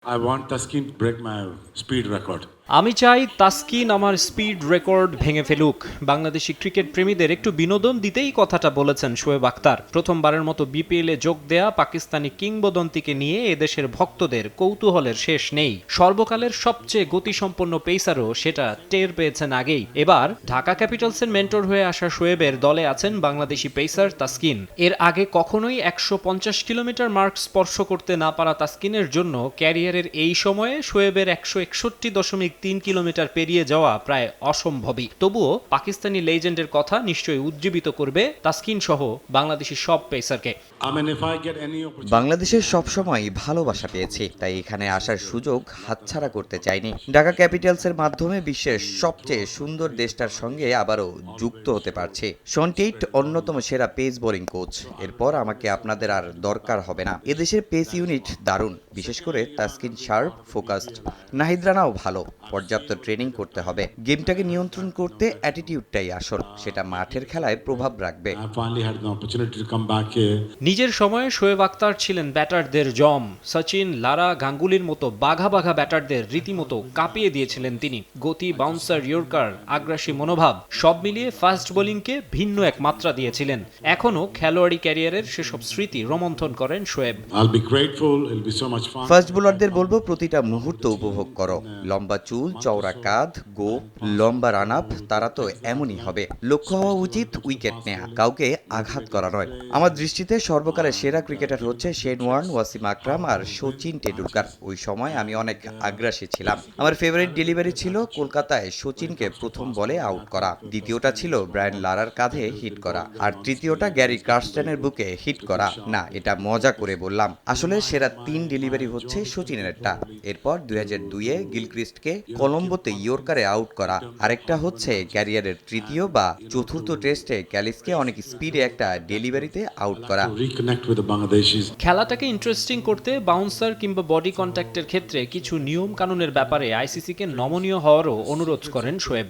I want Taskin to break my speed record. আমি চাই তাসকিন আমার স্পিড রেকর্ড ভেঙে ফেলুক। বাংলাদেশি ক্রিকেট প্রেমীদের একটু বিনোদন দিতেই কথাটা বলেছেন শোয়েব আখতার। প্রথমবারের মতো বিপিএলে যোগ দেয়া পাকিস্তানি কিংবদন্তিকে নিয়ে এদেশের ভক্তদের কৌতূহলের শেষ নেই। সর্বকালের সবচেয়ে গতিসম্পন্ন পেসারও সেটা টের পেয়েছেন আগেই। এবার ঢাকা ক্যাপিটালসের মেন্টর হয়ে আসা শোয়েবের দলে আছেন বাংলাদেশি পেসার তাসকিন। এর আগে কখনোই ১৫০ কিলোমিটার মার্ক স্পর্শ করতে না পারা তাসকিনের জন্য ক্যারিয়ারের এই সময়ে শোয়েবের ১৬১.৩ কিলোমিটার পেরিয়ে যাওয়া প্রায় অসম্ভবই। তবুও পাকিস্তানি লেজেন্ডের কথা নিশ্চয়ই উজ্জীবিত করবে তাসকিন সহ বাংলাদেশি সব পেসারকে। বাংলাদেশের সবসময় ভালোবাসা পেয়েছি, তাই এখানে আসার সুযোগ হাতছাড়া করতে চাইনি। ঢাকা ক্যাপিটালসের মাধ্যমে বিশ্বের সবচেয়ে সুন্দর দেশটার সঙ্গে আবারও যুক্ত হতে পারছি। শন টেইট অন্যতম সেরা পেস বোলিং কোচ। এরপর আমাকে আপনাদের আর দরকার হবে না। এদেশের পেস ইউনিট দারুণ, বিশেষ করে তাসকিন শার্প, ফোকাসড। নাহিদ রানাও ভালো। পর্যাপ্ত ট্রেনিং করতে হবে। গেমটাকে নিয়ন্ত্রণ করতে অ্যাটিটিউডটাই আসল, সেটা মাঠের খেলায় প্রভাব রাখবে। নিজের সময়ে শোয়েব আখতার ছিলেন ব্যাটারদের জম। সচিন, লারা, গাঙ্গুলির মতো বাঘা বাঘা ব্যাটারদের রীতিমতো কাঁপিয়ে দিয়েছিলেন তিনি। গতি, বাউন্সার, ইয়র্কার, আগ্রাসী মনোভাব সব মিলিয়ে ফাস্ট বোলিংকে ভিন্ন এক মাত্রা দিয়েছিলেন। এখনও খেলোয়াড়ি ক্যারিয়ারের সেসব স্মৃতি রোমন্থন করেন শোয়েব। ফাস্ট বোলারদের বলবো, প্রতিটা মুহূর্ত উপভোগ করো। লম্বা চুল, চওড়া কাঁধ, গোপ, লম্বা রান আপ, তারা তো এমনই হবে। লক্ষ্য হওয়া উচিত উইকেট নেয়া, কাউকে আঘাত করা নয়। আমার দৃষ্টিতে সর্বকালের সেরা ক্রিকেটার হচ্ছে শেন ওয়ার্ন, ওয়াসিম আকরাম আর সচিন টেন্ডুলকার। ওই সময় আমি অনেক আগ্রাসী ছিলাম। আমার ফেভারিট ডেলিভারি ছিল কলকাতায় সচিনকে প্রথম বলে আউট করা, দ্বিতীয়টা ছিল ব্রায়ান লারার কাঁধে হিট করা, আর তৃতীয়টা গ্যারি কার্স্টেনের বুকে হিট করা। না, এটা মজা করে বললাম। আসলে সেরা ৩ ডেলিভারি হচ্ছে সচিনেরটা। এরপর ২০০২-এ গিলক্রিস্টকে কলম্বোতে ইয়র্কারে আউট করা। আরেকটা হচ্ছে ক্যারিয়ারের তৃতীয় বা চতুর্থ টেস্টে ক্যালিসকে অনেক স্পিডে একটা ডেলিভারিতে আউট করা। খেলাটাকে ইন্টারেস্টিং করতে বাউন্সার কিংবা বডি কন্ট্যাক্টের ক্ষেত্রে কিছু নিয়ম কানুনের ব্যাপারে আইসিসিকে নমনীয় হওয়ারও অনুরোধ করেন শোয়েব।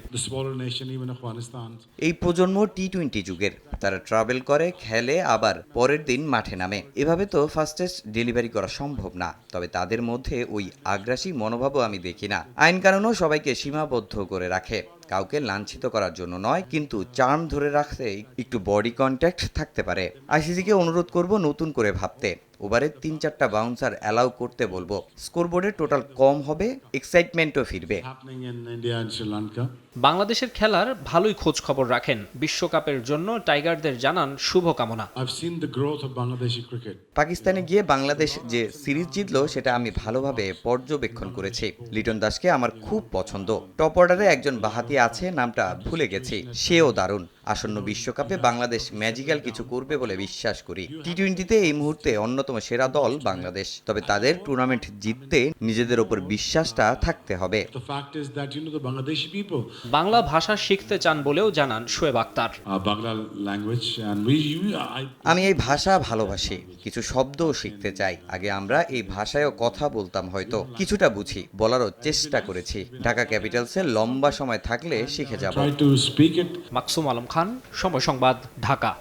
এই প্রজন্ম টি-20 যুগের, তারা ট্রাভেল করে, খেলে, আবার পরের দিন মাঠে নামে। এভাবে তো ফাস্টেস্ট ডেলিভারি করা সম্ভব না। তবে তাদের মধ্যে ওই আগ্রাসী মনোভাবও আমি দেখি না। আইন কানুনও সবাইকে সীমাবদ্ধ করে রাখে, কাউকে লাঞ্ছিত করার জন্য নয়, কিন্তু চার্ম ধরে রাখতে একটু বডি কন্ট্যাক্ট থাকতে পারে। আইসিসিকে অনুরোধ করব নতুন করে ভাবতে। ওভারে ৩-৪টা বাউন্সার অ্যালাউ করতে বলবো। স্কোরবোর্ডে টোটাল কম হবে, এক্সাইটমেন্টও ফিরবে। বাংলাদেশের খেলার ভালোই খোঁজ খবর রাখেন। বিশ্বকাপের জন্য টাইগারদের জানান শুভকামনা। পাকিস্তানে গিয়ে বাংলাদেশ যে সিরিজ জিতলো সেটা আমি ভালোভাবে পর্যবেক্ষণ করেছি। লিটন দাসকে আমার খুব পছন্দ। টপ অর্ডারে একজন বাহাতি আছে, নামটা ভুলে গেছি, সেও দারুণ। আসন্ন বিশ্বকাপে বাংলাদেশ ম্যাজিক্যাল কিছু করবে বলে বিশ্বাস করি। টি-20-তে এই মুহূর্তে অন্যতম সেরা দল বাংলাদেশ, তবে তাদের টুর্নামেন্ট জিততে নিজেদের ওপর বিশ্বাসটা থাকতে হবে। বাংলা ভাষা শিখতে চান বলেও জানান শোয়েব আখতার। আমি এই ভাষা ভালোবাসি, কিছু শব্দও শিখতে চাই। আগে আমরা এই ভাষায়ও কথা বলতাম, হয়তো কিছুটা বুঝি, বলারও চেষ্টা করেছি। ঢাকা ক্যাপিটালসে লম্বা সময় থাকলে শিখে যাব। মাকসুম আলম খান, সময় সংবাদ, ঢাকা।